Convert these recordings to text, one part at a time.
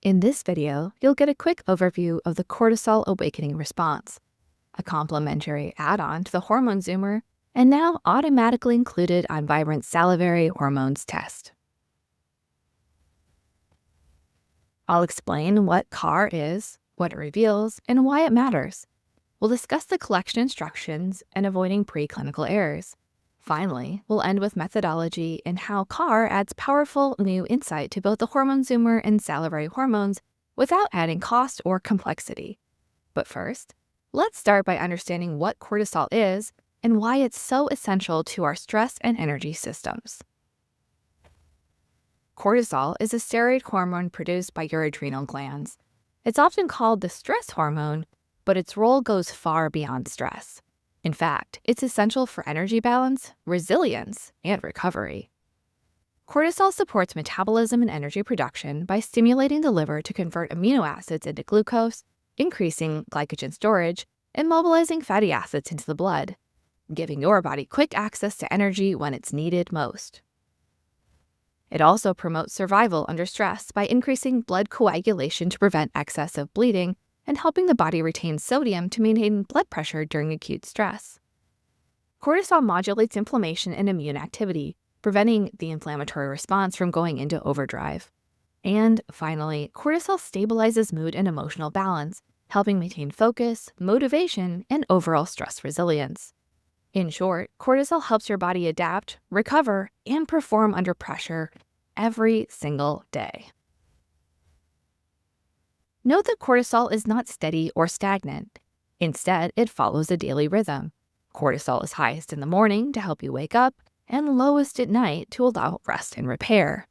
In this video, you'll get a quick overview of the Cortisol Awakening Response, a complementary add-on to the Hormone Zoomer and now automatically included on Vibrant's Salivary Hormones test. I'll explain what CAR is, what it reveals, and why it matters. We'll discuss the collection instructions and avoiding preclinical errors. Finally, we'll end with methodology and how CAR adds powerful new insight to both the Hormone Zoomer and salivary hormones without adding cost or complexity. But first, let's start by understanding what cortisol is and why it's so essential to our stress and energy systems. Cortisol is a steroid hormone produced by your adrenal glands. It's often called the stress hormone, but its role goes far beyond stress. In fact, it's essential for energy balance, resilience, and recovery. Cortisol supports metabolism and energy production by stimulating the liver to convert amino acids into glucose, increasing glycogen storage, and mobilizing fatty acids into the blood, giving your body quick access to energy when it's needed most. It also promotes survival under stress by increasing blood coagulation to prevent excessive bleeding and helping the body retain sodium to maintain blood pressure during acute stress. Cortisol modulates inflammation and immune activity, preventing the inflammatory response from going into overdrive. And finally, cortisol stabilizes mood and emotional balance, helping maintain focus, motivation, and overall stress resilience. In short, cortisol helps your body adapt, recover, and perform under pressure every single day. Note that cortisol is not steady or stagnant. Instead, it follows a daily rhythm. Cortisol is highest in the morning to help you wake up and lowest at night to allow rest and repair.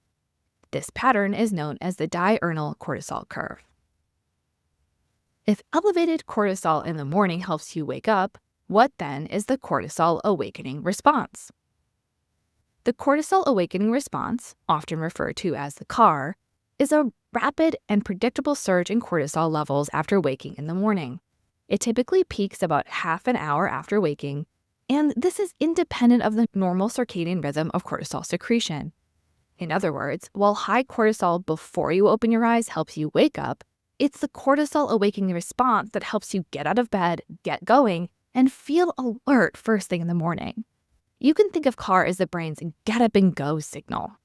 This pattern is known as the diurnal cortisol curve. If elevated cortisol in the morning helps you wake up, what then is the cortisol awakening response? The cortisol awakening response, often referred to as the CAR, is a rapid and predictable surge in cortisol levels after waking in the morning. It typically peaks about half an hour after waking, and this is independent of the normal circadian rhythm of cortisol secretion. In other words, while high cortisol before you open your eyes helps you wake up, it's the cortisol awakening response that helps you get out of bed, get going, and feel alert first thing in the morning. You can think of CAR as the brain's get up and go signal.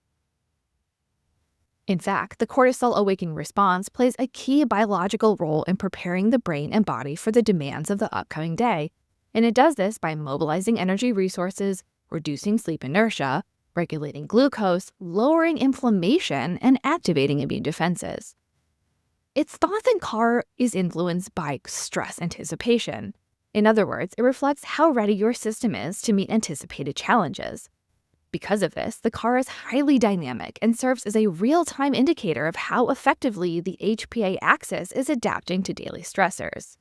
In fact, the cortisol awakening response plays a key biological role in preparing the brain and body for the demands of the upcoming day, and it does this by mobilizing energy resources, reducing sleep inertia, regulating glucose, lowering inflammation, and activating immune defenses. It's thought that CAR is influenced by stress anticipation. In other words, it reflects how ready your system is to meet anticipated challenges. Because of this, the CAR is highly dynamic and serves as a real-time indicator of how effectively the HPA axis is adapting to daily stressors.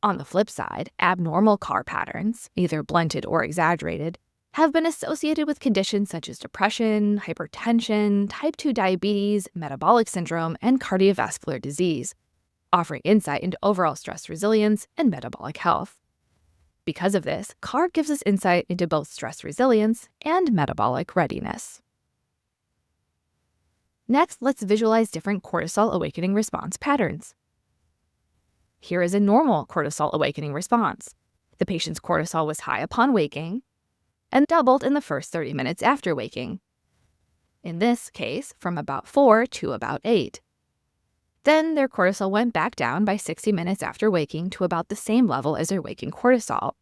On the flip side, abnormal CAR patterns, either blunted or exaggerated, have been associated with conditions such as depression, hypertension, type 2 diabetes, metabolic syndrome, and cardiovascular disease, offering insight into overall stress resilience and metabolic health. Because of this, CAR gives us insight into both stress resilience and metabolic readiness. Next, let's visualize different cortisol awakening response patterns. Here is a normal cortisol awakening response. The patient's cortisol was high upon waking and doubled in the first 30 minutes after waking. In this case, from about 4 to about 8. Then their cortisol went back down by 60 minutes after waking to about the same level as their waking cortisol,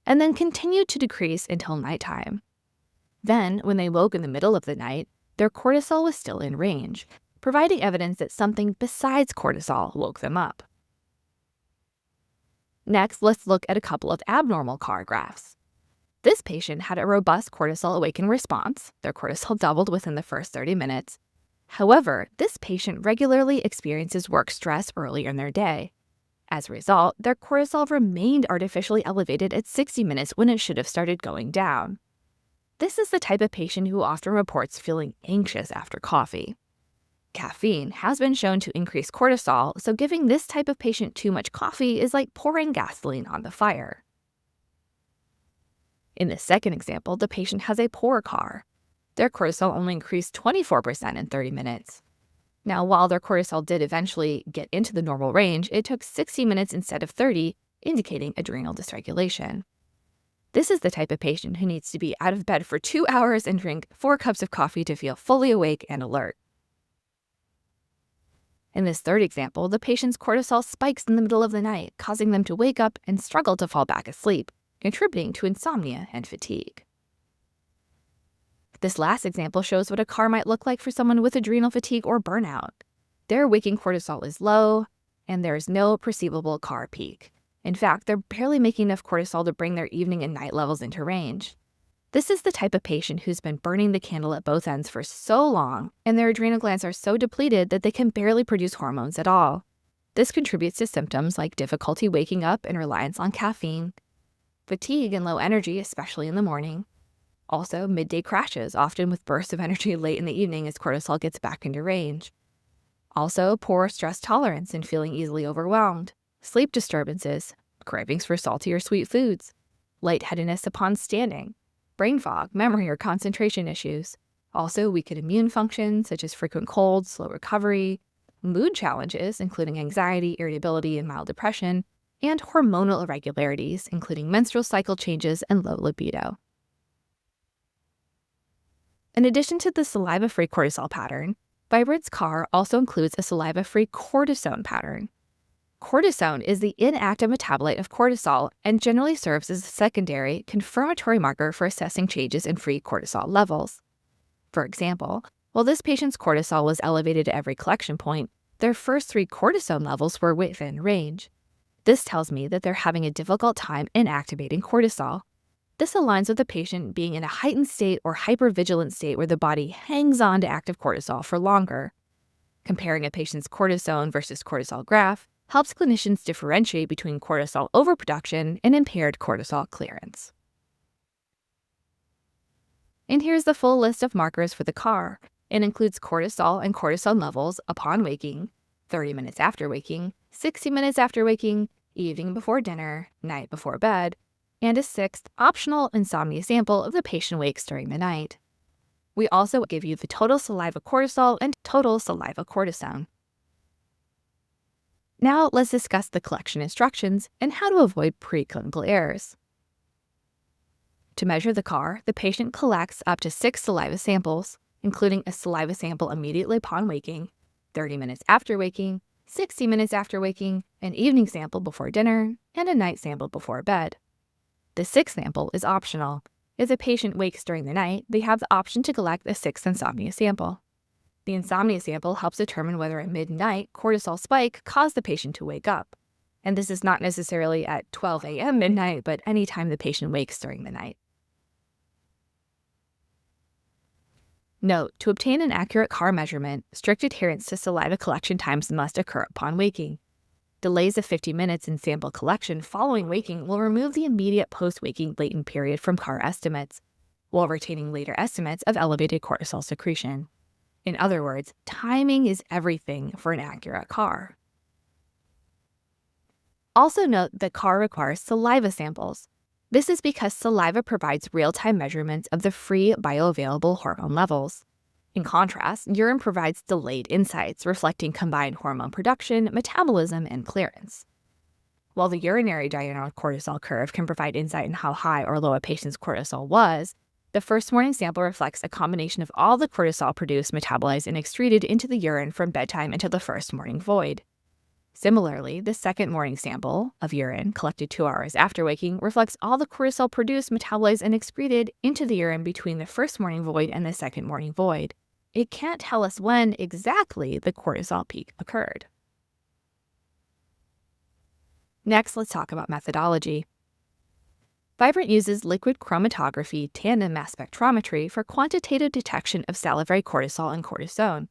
and then continued to decrease until nighttime. Then, when they woke in the middle of the night, their cortisol was still in range, providing evidence that something besides cortisol woke them up. Next, let's look at a couple of abnormal CAR graphs. This patient had a robust cortisol awakening response. Their cortisol doubled within the first 30 minutes. However, this patient regularly experiences work stress earlier in their day. As a result, their cortisol remained artificially elevated at 60 minutes when it should have started going down. This is the type of patient who often reports feeling anxious after coffee. Caffeine has been shown to increase cortisol, so giving this type of patient too much coffee is like pouring gasoline on the fire. In the second example, the patient has a poor CAR. Their cortisol only increased 24% in 30 minutes. Now, while their cortisol did eventually get into the normal range, it took 60 minutes instead of 30, indicating adrenal dysregulation. This is the type of patient who needs to be out of bed for 2 hours and drink 4 cups of coffee to feel fully awake and alert. In this third example, the patient's cortisol spikes in the middle of the night, causing them to wake up and struggle to fall back asleep, contributing to insomnia and fatigue. This last example shows what a car might look like for someone with adrenal fatigue or burnout. Their waking cortisol is low, and there is no perceivable car peak. In fact, they're barely making enough cortisol to bring their evening and night levels into range. This is the type of patient who's been burning the candle at both ends for so long, and their adrenal glands are so depleted that they can barely produce hormones at all. This contributes to symptoms like difficulty waking up and reliance on caffeine, fatigue and low energy, especially in the morning. Also, midday crashes, often with bursts of energy late in the evening as cortisol gets back into range. Also, poor stress tolerance and feeling easily overwhelmed, sleep disturbances, cravings for salty or sweet foods, lightheadedness upon standing, brain fog, memory or concentration issues. Also, weakened immune function, such as frequent colds, slow recovery, mood challenges, including anxiety, irritability, and mild depression, and hormonal irregularities, including menstrual cycle changes and low libido. In addition to the saliva-free cortisol pattern, Vibrant's CAR also includes a saliva-free cortisone pattern. Cortisone is the inactive metabolite of cortisol and generally serves as a secondary, confirmatory marker for assessing changes in free cortisol levels. For example, while this patient's cortisol was elevated at every collection point, their first 3 cortisone levels were within range. This tells me that they're having a difficult time inactivating cortisol. This aligns with the patient being in a heightened state or hypervigilant state where the body hangs on to active cortisol for longer. Comparing a patient's cortisone versus cortisol graph helps clinicians differentiate between cortisol overproduction and impaired cortisol clearance. And here's the full list of markers for the CAR. It includes cortisol and cortisone levels upon waking, 30 minutes after waking, 60 minutes after waking, evening before dinner, night before bed, and a 6th optional insomnia sample if the patient wakes during the night. We also give you the total saliva cortisol and total saliva cortisone. Now let's discuss the collection instructions and how to avoid preclinical errors. To measure the CAR, the patient collects up to 6 saliva samples, including a saliva sample immediately upon waking, 30 minutes after waking, 60 minutes after waking, an evening sample before dinner, and a night sample before bed. The 6th sample is optional. If the patient wakes during the night, they have the option to collect a 6th insomnia sample. The insomnia sample helps determine whether a midnight cortisol spike caused the patient to wake up. And this is not necessarily at 12 a.m. midnight, but any time the patient wakes during the night. Note, to obtain an accurate CAR measurement, strict adherence to saliva collection times must occur upon waking. Delays of 50 minutes in sample collection following waking will remove the immediate post-waking latent period from CAR estimates, while retaining later estimates of elevated cortisol secretion. In other words, timing is everything for an accurate CAR. Also note that CAR requires saliva samples. This is because saliva provides real-time measurements of the free bioavailable hormone levels. In contrast, urine provides delayed insights, reflecting combined hormone production, metabolism, and clearance. While the urinary diurnal cortisol curve can provide insight in how high or low a patient's cortisol was, the first morning sample reflects a combination of all the cortisol produced, metabolized, and excreted into the urine from bedtime until the first morning void. Similarly, the second morning sample of urine, collected 2 hours after waking, reflects all the cortisol produced, metabolized, and excreted into the urine between the first morning void and the second morning void. It can't tell us when exactly the cortisol peak occurred. Next, let's talk about methodology. Vibrant uses liquid chromatography tandem mass spectrometry for quantitative detection of salivary cortisol and cortisone.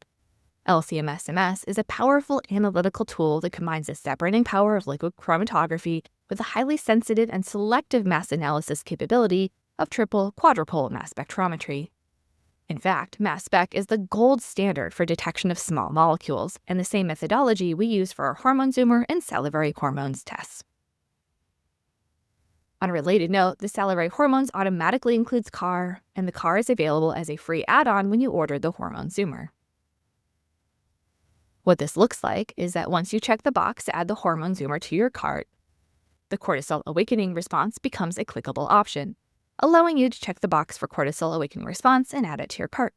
LC-MS-MS is a powerful analytical tool that combines the separating power of liquid chromatography with the highly sensitive and selective mass analysis capability of triple quadrupole mass spectrometry. In fact, mass spec is the gold standard for detection of small molecules, and the same methodology we use for our Hormone Zoomer and Salivary Hormones tests. On a related note, the Salivary Hormones automatically includes CAR, and the CAR is available as a free add-on when you order the Hormone Zoomer. What this looks like is that once you check the box to add the Hormone Zoomer to your cart, the Cortisol Awakening Response becomes a clickable option, allowing you to check the box for Cortisol Awakening Response and add it to your cart.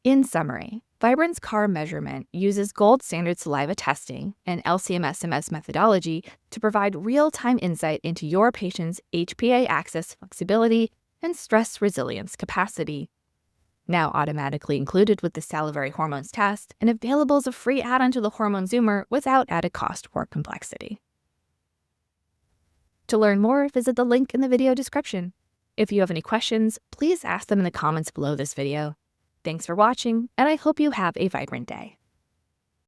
In summary, Vibrant's CAR measurement uses gold standard saliva testing and LC-MS methodology to provide real-time insight into your patient's HPA axis flexibility and stress resilience capacity. Now automatically included with the Salivary Hormones test and available as a free add-on to the Hormone Zoomer without added cost or complexity. To learn more, visit the link in the video description. If you have any questions, please ask them in the comments below this video. Thanks for watching, and I hope you have a vibrant day.